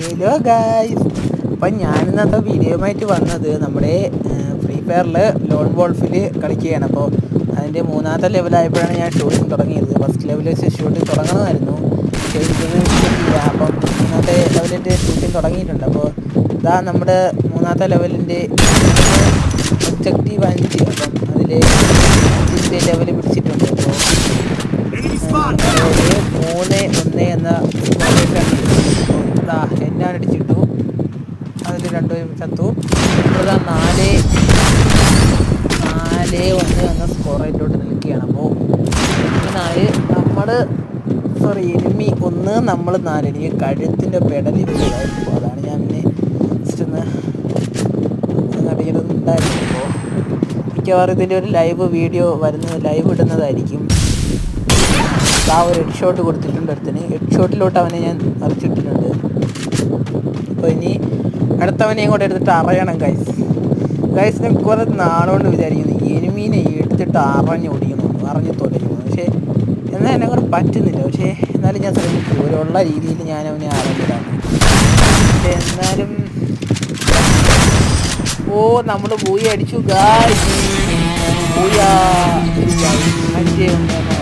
Hello guys, അപ്പം ഞാനിന്നത്തെ വീഡിയോയുമായിട്ട് വന്നത് നമ്മുടെ ഫ്രീ ഫയറിൽ ലോൺ വോൾഫിൽ കളിക്കുകയാണ്. അപ്പോൾ അതിൻ്റെ മൂന്നാമത്തെ ലെവലായപ്പോഴാണ് ഞാൻ ഷൂട്ടിങ് തുടങ്ങിയത്. ഫസ്റ്റ് ലെവലിൽ വെച്ച് ഷൂട്ടിങ് തുടങ്ങണമായിരുന്നു, പക്ഷേ ഇതൊന്നും കിട്ടിയില്ല. അപ്പം മൂന്നാമത്തെ ലെവലിൻ്റെ ഷൂട്ടിങ് തുടങ്ങിയിട്ടുണ്ട്. അപ്പോൾ ഇതാ നമ്മുടെ മൂന്നാമത്തെ ലെവലിൻ്റെ ഒബ്ജക്റ്റീവ് 5. അപ്പം അതിൽ 5ൻ്റെ ലെവൽ പിടിച്ചിട്ടുണ്ട്. അപ്പോൾ ഒരു 3-1 എന്ന എന്നാണ് അടിച്ചിട്ടു. അതിൽ രണ്ടുപേരും ചത്തു. ഇപ്പോഴാ 4-1 എന്ന സ്കോർ റേറ്റോട്ട് നിൽക്കുകയാണ്. അപ്പോൾ ഇങ്ങനായി എനിമി 1 നമ്മൾ 4. എനിക്ക് കഴുത്തിൻ്റെ പെടലിൽ പോയതായിരുന്നു. അതാണ് ഞാൻ പിന്നെ ജസ്റ്റ് ഒന്ന് ഉണ്ടായിരുന്നു. അപ്പോൾ മിക്കവാറും ഇതിൻ്റെ ഒരു ലൈവ് വീഡിയോ ലൈവ് ഇടുന്നതായിരിക്കും. ആ ഒരു ഹെഡ് ഷോട്ട് കൊടുത്തിട്ടുണ്ട് അടുത്തിന്. ഹെഡ് ഷോട്ടിലോട്ട് അവനെ ഞാൻ മറിച്ചിട്ടിട്ടുണ്ട്. അപ്പോൾ ഇനി അടുത്തവനെയും കൂടെ എടുത്തിട്ട് അറിയണം ഗൈസ് ഞാൻ കുറേ നാളുകൊണ്ട് വിചാരിക്കുന്നു എനിമീനെ എടുത്തിട്ട് അറിഞ്ഞു തൊലയുന്നു. പക്ഷേ എന്നാൽ എന്നെ കൂടെ പറ്റുന്നില്ല. പക്ഷേ എന്നാലും ഞാൻ ശ്രമിക്കും, ഒരുള്ള രീതിയിൽ ഞാൻ അവനെ അറിഞ്ഞിടാണ്. പക്ഷേ എന്നാലും നമ്മൾ പോയി അടിച്ചു ഗായ്സ്. 5-1